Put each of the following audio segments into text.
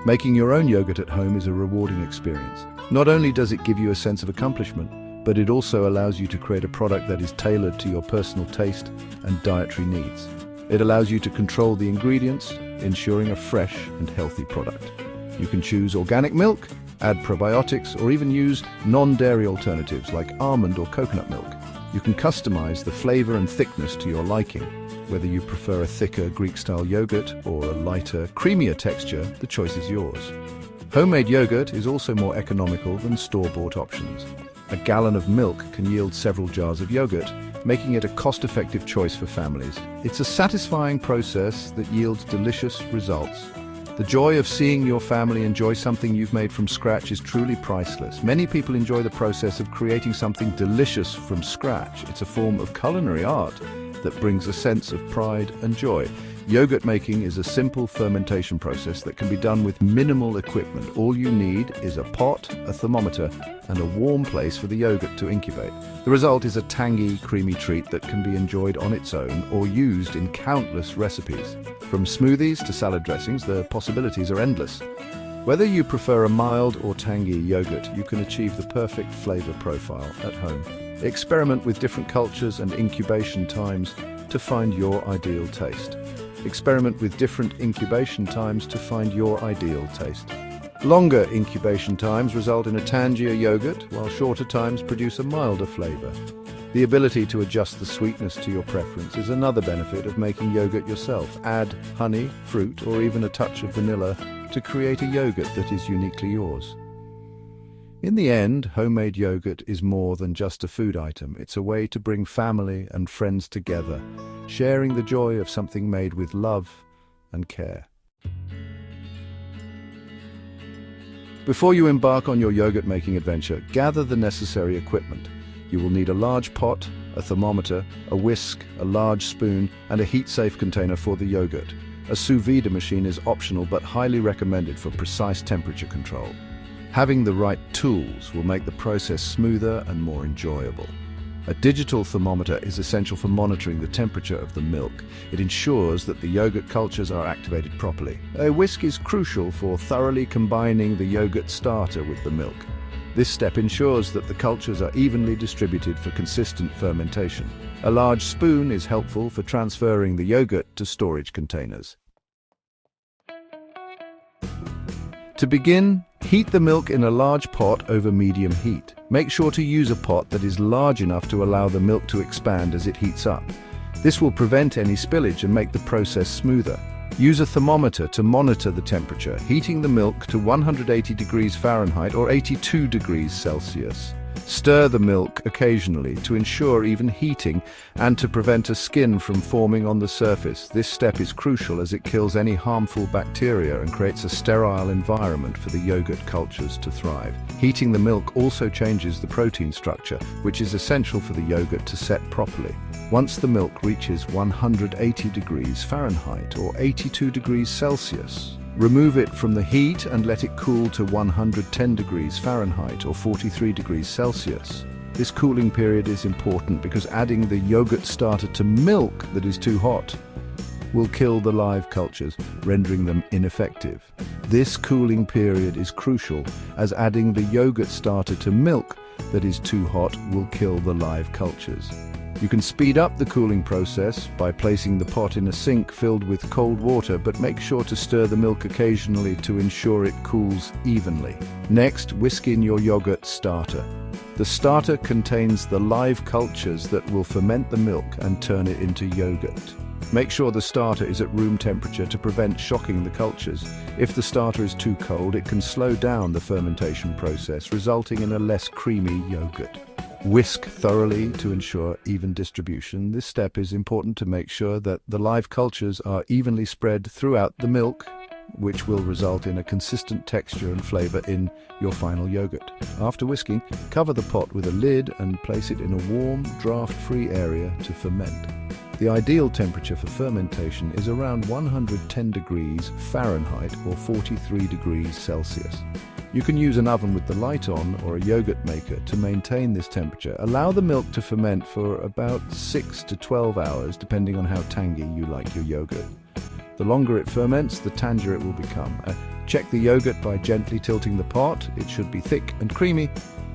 Making your own yogurt at home is a rewarding experience. Not only does it give you a sense of accomplishment, but it also allows you to create a product that is tailored to your personal taste and dietary needs. It allows you to control the ingredients, ensuring a fresh and healthy product. You can choose organic milk, add probiotics, or even use non-dairy alternatives like almond or coconut milk. You can customize the flavor and thickness to your liking. Whether you prefer a thicker Greek-style yogurt or a lighter, creamier texture, the choice is yours. Homemade yogurt is also more economical than store-bought options. A gallon of milk can yield several jars of yogurt, making it a cost-effective choice for families. It's a satisfying process that yields delicious results. The joy of seeing your family enjoy something you've made from scratch is truly priceless. Many people enjoy the process of creating something delicious from scratch. It's a form of culinary art that brings a sense of pride and joy. Yogurt making is a simple fermentation process that can be done with minimal equipment. All you need is a pot, a thermometer, and a warm place for the yogurt to incubate. The result is a tangy, creamy treat that can be enjoyed on its own or used in countless recipes. From smoothies to salad dressings, the possibilities are endless. Whether you prefer a mild or tangy yogurt, you can achieve the perfect flavor profile at home. Experiment with different cultures and incubation times to find your ideal taste. Experiment with different incubation times to find your ideal taste. Longer incubation times result in a tangier yogurt, while shorter times produce a milder flavor. The ability to adjust the sweetness to your preference is another benefit of making yogurt yourself. Add honey, fruit, or even a touch of vanilla to create a yogurt that is uniquely yours. In the end, homemade yogurt is more than just a food item. It's a way to bring family and friends together, sharing the joy of something made with love and care. Before you embark on your yogurt-making adventure, gather the necessary equipment. You will need a large pot, a thermometer, a whisk, a large spoon, and a heat-safe container for the yogurt. A sous vide machine is optional but highly recommended for precise temperature control. Having the right tools will make the process smoother and more enjoyable. A digital thermometer is essential for monitoring the temperature of the milk. It ensures that the yogurt cultures are activated properly. A whisk is crucial for thoroughly combining the yogurt starter with the milk. This step ensures that the cultures are evenly distributed for consistent fermentation. A large spoon is helpful for transferring the yogurt to storage containers. To begin, heat the milk in a large pot over medium heat. Make sure to use a pot that is large enough to allow the milk to expand as it heats up. This will prevent any spillage and make the process smoother. Use a thermometer to monitor the temperature, heating the milk to 180 degrees Fahrenheit or 82 degrees Celsius. Stir the milk occasionally to ensure even heating and to prevent a skin from forming on the surface. This step is crucial as it kills any harmful bacteria and creates a sterile environment for the yogurt cultures to thrive. Heating the milk also changes the protein structure, which is essential for the yogurt to set properly. Once the milk reaches 180 degrees Fahrenheit or 82 degrees Celsius, remove it from the heat and let it cool to 110 degrees Fahrenheit or 43 degrees Celsius. This cooling period is important because adding the yogurt starter to milk that is too hot will kill the live cultures, rendering them ineffective. This cooling period is crucial as adding the yogurt starter to milk that is too hot will kill the live cultures. You can speed up the cooling process by placing the pot in a sink filled with cold water, but make sure to stir the milk occasionally to ensure it cools evenly. Next, whisk in your yogurt starter. The starter contains the live cultures that will ferment the milk and turn it into yogurt. Make sure the starter is at room temperature to prevent shocking the cultures. If the starter is too cold, it can slow down the fermentation process, resulting in a less creamy yogurt. Whisk thoroughly to ensure even distribution. This step is important to make sure that the live cultures are evenly spread throughout the milk, which will result in a consistent texture and flavor in your final yogurt. After whisking, cover the pot with a lid and place it in a warm, draft-free area to ferment. The ideal temperature for fermentation is around 110 degrees Fahrenheit or 43 degrees Celsius. You can use an oven with the light on or a yogurt maker to maintain this temperature. Allow the milk to ferment for about 6 to 12 hours, depending on how tangy you like your yogurt. The longer it ferments, the tangier it will become. A Check the yogurt by gently tilting the pot. It should be thick and creamy.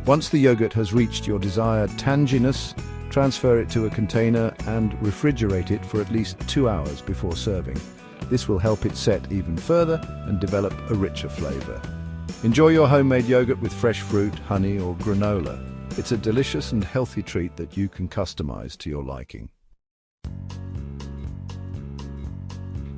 Once the yogurt has reached your desired tanginess, transfer it to a container and refrigerate it for at least 2 hours before serving. This will help it set even further and develop a richer flavor. Enjoy your homemade yogurt with fresh fruit, honey, or granola. It's a delicious and healthy treat that you can customize to your liking.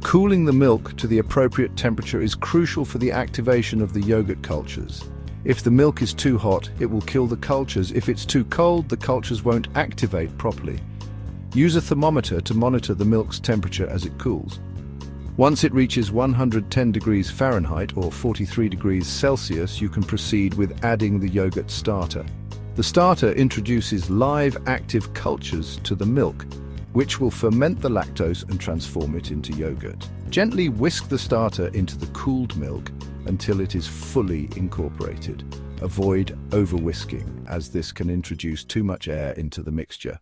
Cooling the milk to the appropriate temperature is crucial for the activation of the yogurt cultures. If the milk is too hot, it will kill the cultures. If it's too cold, the cultures won't activate properly. Use a thermometer to monitor the milk's temperature as it cools. Once it reaches 110 degrees Fahrenheit or 43 degrees Celsius, you can proceed with adding the yogurt starter. The starter introduces live active cultures to the milk, which will ferment the lactose and transform it into yogurt. Gently whisk the starter into the cooled milk until it is fully incorporated. Avoid over-whisking, as this can introduce too much air into the mixture.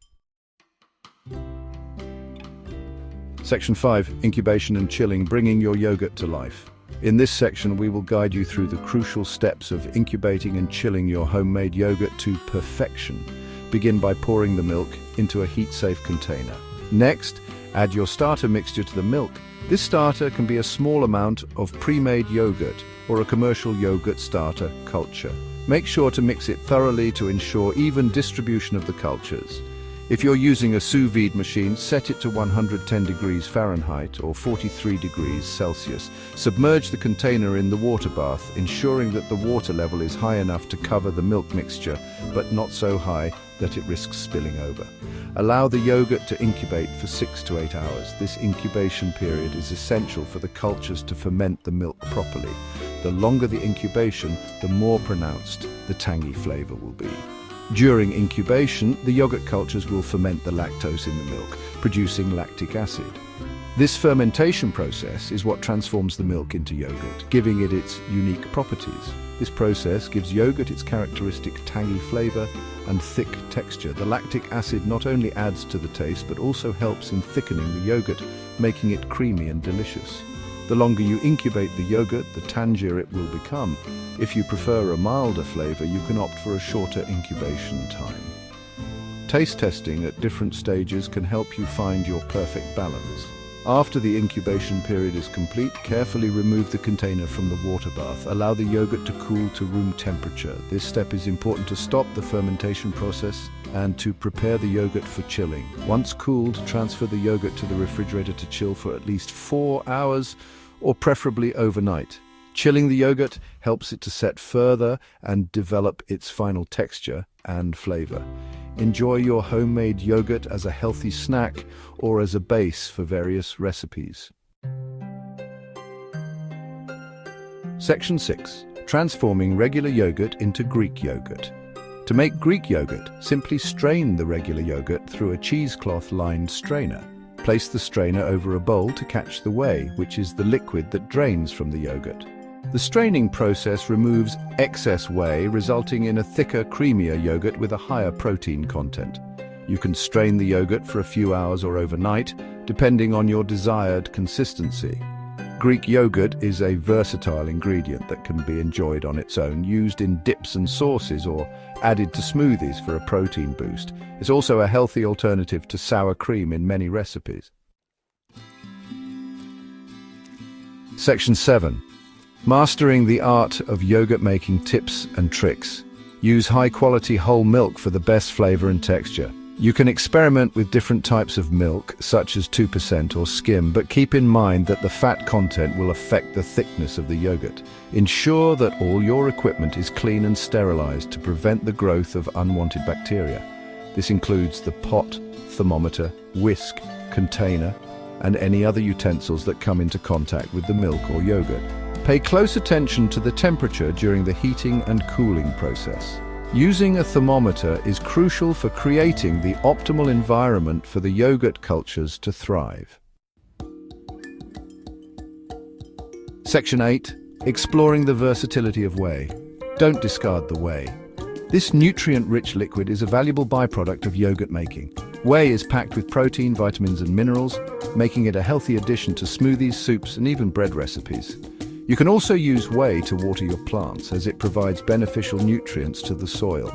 Section 5. Incubation and chilling, bringing your yogurt to life. In this section, we will guide you through the crucial steps of incubating and chilling your homemade yogurt to perfection. Begin by pouring the milk into a heat-safe container. Next, add your starter mixture to the milk. This starter can be a small amount of pre-made yogurt or a commercial yogurt starter culture. Make sure to mix it thoroughly to ensure even distribution of the cultures. If you're using a sous vide machine, set it to 110 degrees Fahrenheit or 43 degrees Celsius. Submerge the container in the water bath, ensuring that the water level is high enough to cover the milk mixture, but not so high that it risks spilling over. Allow the yogurt to incubate for 6 to 8 hours. This incubation period is essential for the cultures to ferment the milk properly. The longer the incubation, the more pronounced the tangy flavor will be. During incubation, the yogurt cultures will ferment the lactose in the milk, producing lactic acid. This fermentation process is what transforms the milk into yogurt, giving it its unique properties. This process gives yogurt its characteristic tangy flavor and thick texture. The lactic acid not only adds to the taste, but also helps in thickening the yogurt, making it creamy and delicious. The longer you incubate the yogurt, the tangier it will become. If you prefer a milder flavor, you can opt for a shorter incubation time. Taste testing at different stages can help you find your perfect balance. After the incubation period is complete, carefully remove the container from the water bath. Allow the yogurt to cool to room temperature. This step is important to stop the fermentation process and to prepare the yogurt for chilling. Once cooled, transfer the yogurt to the refrigerator to chill for at least 4 hours, or preferably overnight. Chilling the yogurt helps it to set further and develop its final texture and flavor. Enjoy your homemade yogurt as a healthy snack or as a base for various recipes. Section 6. Transforming regular yogurt into Greek yogurt. To make Greek yogurt, simply strain the regular yogurt through a cheesecloth-lined strainer. Place the strainer over a bowl to catch the whey, which is the liquid that drains from the yogurt. The straining process removes excess whey, resulting in a thicker, creamier yogurt with a higher protein content. You can strain the yogurt for a few hours or overnight, depending on your desired consistency. Greek yogurt is a versatile ingredient that can be enjoyed on its own, used in dips and sauces, or added to smoothies for a protein boost. It's also a healthy alternative to sour cream in many recipes. Section 7. Mastering the art of yogurt making tips and tricks. Use high-quality whole milk for the best flavor and texture. You can experiment with different types of milk, such as 2% or skim, but keep in mind that the fat content will affect the thickness of the yogurt. Ensure that all your equipment is clean and sterilized to prevent the growth of unwanted bacteria. This includes the pot, thermometer, whisk, container, and any other utensils that come into contact with the milk or yogurt. Pay close attention to the temperature during the heating and cooling process. Using a thermometer is crucial for creating the optimal environment for the yogurt cultures to thrive. Section 8. Exploring the versatility of whey. Don't discard the whey. This nutrient-rich liquid is a valuable byproduct of yogurt making. Whey is packed with protein, vitamins and minerals, making it a healthy addition to smoothies, soups and even bread recipes. You can also use whey to water your plants as it provides beneficial nutrients to the soil.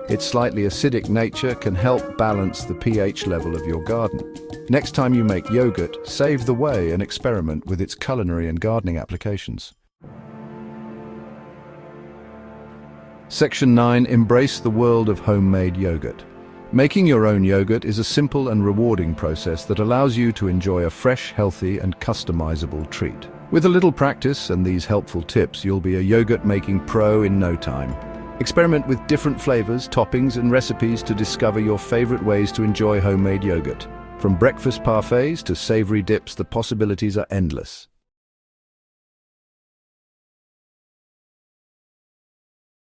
Its slightly acidic nature can help balance the pH level of your garden. Next time you make yogurt, save the whey and experiment with its culinary and gardening applications. Section 9. Embrace the world of homemade yogurt. Making your own yogurt is a simple and rewarding process that allows you to enjoy a fresh, healthy, and customizable treat. With a little practice and these helpful tips, you'll be a yogurt-making pro in no time. Experiment with different flavors, toppings, and recipes to discover your favorite ways to enjoy homemade yogurt. From breakfast parfaits to savory dips, the possibilities are endless.